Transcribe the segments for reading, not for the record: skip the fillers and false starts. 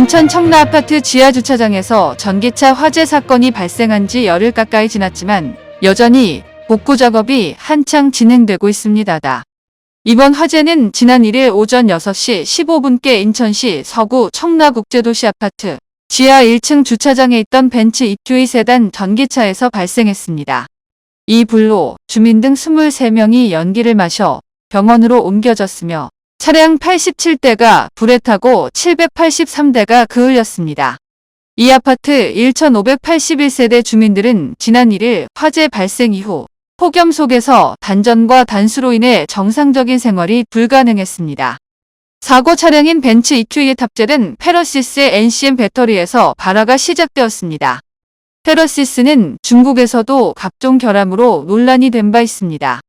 인천 청라 아파트 지하주차장에서 전기차 화재 사건이 발생한 지 열흘 가까이 지났지만 여전히 복구 작업이 한창 진행되고 있습니다. 이번 화재는 지난 1일 오전 6시 15분께 인천시 서구 청라국제도시 아파트 지하 1층 주차장에 있던 벤츠 EQE 세단 전기차에서 발생했습니다. 이 불로 주민 등 23명이 연기를 마셔 병원으로 옮겨졌으며 차량 87대가 불에 타고 783대가 그을렸습니다. 이 아파트 1581세대 주민들은 지난 1일 화재 발생 이후 폭염 속에서 단전과 단수로 인해 정상적인 생활이 불가능했습니다. 사고 차량인 벤츠 EQE에 탑재된 페러시스의 NCM 배터리에서 발화가 시작되었습니다. 페러시스는 중국에서도 각종 결함으로 논란이 된 바 있습니다.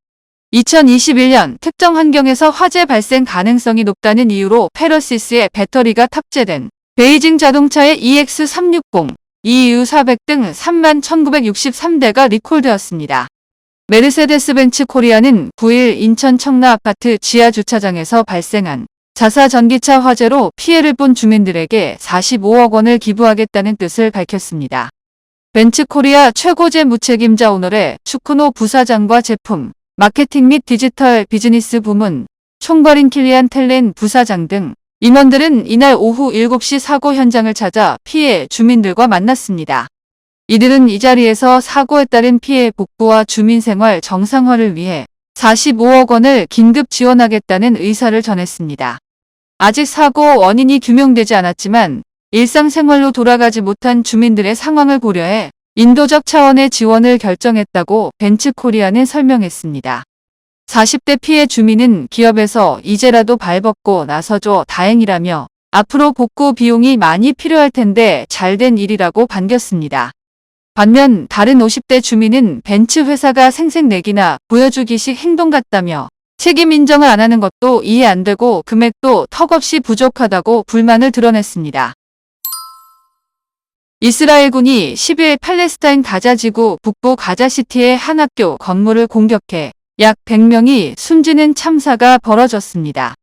2021년 특정 환경에서 화재 발생 가능성이 높다는 이유로 페러시스의 배터리가 탑재된 베이징 자동차의 EX360, EU400 등 31,963대가 리콜되었습니다. 메르세데스벤츠 코리아는 9일 인천 청라 아파트 지하주차장에서 발생한 자사 전기차 화재로 피해를 본 주민들에게 45억 원을 기부하겠다는 뜻을 밝혔습니다. 벤츠 코리아 최고재 무책임자 오너의 추쿠노 부사장과 제품, 마케팅 및 디지털 비즈니스 부문 총괄인 킬리안 텔렌 부사장 등 임원들은 이날 오후 7시 사고 현장을 찾아 피해 주민들과 만났습니다. 이들은 이 자리에서 사고에 따른 피해 복구와 주민 생활 정상화를 위해 45억 원을 긴급 지원하겠다는 의사를 전했습니다. 아직 사고 원인이 규명되지 않았지만 일상생활로 돌아가지 못한 주민들의 상황을 고려해 인도적 차원의 지원을 결정했다고 벤츠코리아는 설명했습니다. 40대 피해 주민은 기업에서 이제라도 발벗고 나서줘 다행이라며 앞으로 복구 비용이 많이 필요할 텐데 잘된 일이라고 반겼습니다. 반면 다른 50대 주민은 벤츠 회사가 생색내기나 보여주기식 행동 같다며 책임 인정을 안 하는 것도 이해 안 되고 금액도 턱없이 부족하다고 불만을 드러냈습니다. 이스라엘군이 10일 팔레스타인 가자지구 북부 가자시티의 한 학교 건물을 공격해 약 100명이 숨지는 참사가 벌어졌습니다.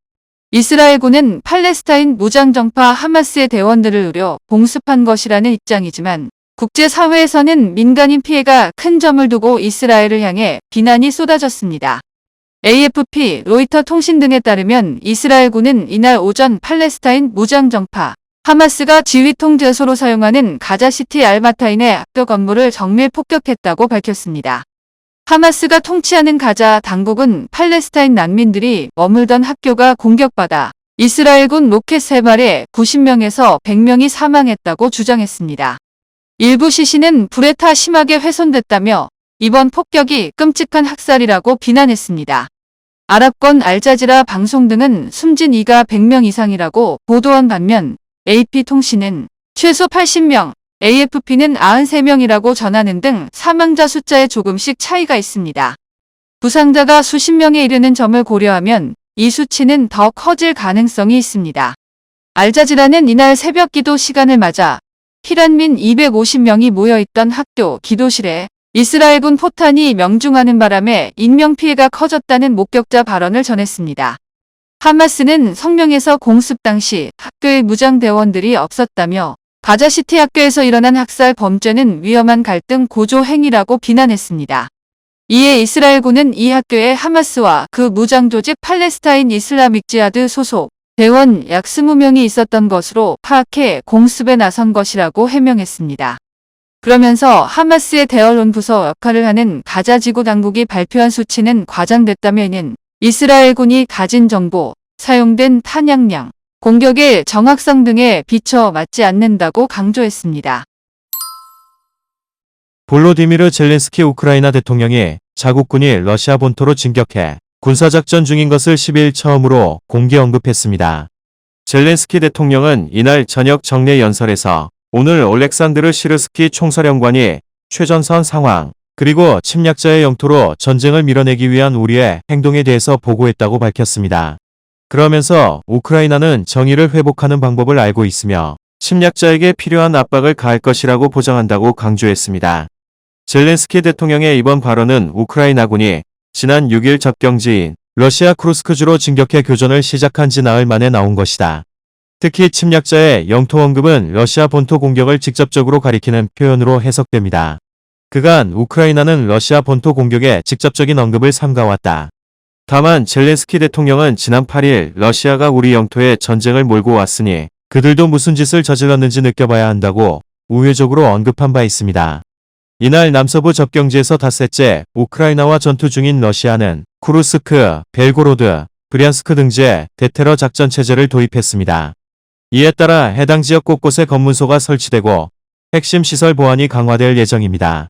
이스라엘군은 팔레스타인 무장정파 하마스의 대원들을 노려 공습한 것이라는 입장이지만 국제사회에서는 민간인 피해가 큰 점을 두고 이스라엘을 향해 비난이 쏟아졌습니다. AFP, 로이터 통신 등에 따르면 이스라엘군은 이날 오전 팔레스타인 무장정파 하마스가 지휘 통제소로 사용하는 가자시티 알마타인의 학교 건물을 정밀 폭격했다고 밝혔습니다. 하마스가 통치하는 가자 당국은 팔레스타인 난민들이 머물던 학교가 공격받아 이스라엘군 로켓 3발에 90명에서 100명이 사망했다고 주장했습니다. 일부 시신은 불에 타 심하게 훼손됐다며 이번 폭격이 끔찍한 학살이라고 비난했습니다. 아랍권 알자지라 방송 등은 숨진 이가 100명 이상이라고 보도한 반면 AP통신은 최소 80명, AFP는 93명이라고 전하는 등 사망자 숫자에 조금씩 차이가 있습니다. 부상자가 수십 명에 이르는 점을 고려하면 이 수치는 더 커질 가능성이 있습니다. 알자지라는 이날 새벽 기도 시간을 맞아 피란민 250명이 모여있던 학교 기도실에 이스라엘군 포탄이 명중하는 바람에 인명피해가 커졌다는 목격자 발언을 전했습니다. 하마스는 성명에서 공습 당시 학교의 무장대원들이 없었다며 가자시티 학교에서 일어난 학살 범죄는 위험한 갈등 고조 행위라고 비난했습니다. 이에 이스라엘군은 이 학교에 하마스와 그 무장조직 팔레스타인 이슬라믹 지하드 소속 대원 약 20명이 있었던 것으로 파악해 공습에 나선 것이라고 해명했습니다. 그러면서 하마스의 대언론 부서 역할을 하는 가자지구 당국이 발표한 수치는 과장됐다며 이는 이스라엘군이 가진 정보, 사용된 탄약량, 공격의 정확성 등에 비춰 맞지 않는다고 강조했습니다. 볼로디미르 젤렌스키 우크라이나 대통령이 자국군이 러시아 본토로 진격해 군사작전 중인 것을 10일 처음으로 공개 언급했습니다. 젤렌스키 대통령은 이날 저녁 정례 연설에서 오늘 올렉산드르 시르스키 총사령관이 최전선 상황, 그리고 침략자의 영토로 전쟁을 밀어내기 위한 우리의 행동에 대해서 보고했다고 밝혔습니다. 그러면서 우크라이나는 정의를 회복하는 방법을 알고 있으며 침략자에게 필요한 압박을 가할 것이라고 보장한다고 강조했습니다. 젤렌스키 대통령의 이번 발언은 우크라이나군이 지난 6일 접경지인 러시아 쿠르스크주로 진격해 교전을 시작한 지 나흘 만에 나온 것이다. 특히 침략자의 영토 언급은 러시아 본토 공격을 직접적으로 가리키는 표현으로 해석됩니다. 그간 우크라이나는 러시아 본토 공격에 직접적인 언급을 삼가왔다. 다만 젤렌스키 대통령은 지난 8일 러시아가 우리 영토에 전쟁을 몰고 왔으니 그들도 무슨 짓을 저질렀는지 느껴봐야 한다고 우회적으로 언급한 바 있습니다. 이날 남서부 접경지에서 닷새째 우크라이나와 전투 중인 러시아는 쿠르스크, 벨고로드, 브리안스크 등지에 대테러 작전 체제를 도입했습니다. 이에 따라 해당 지역 곳곳에 검문소가 설치되고 핵심 시설 보안이 강화될 예정입니다.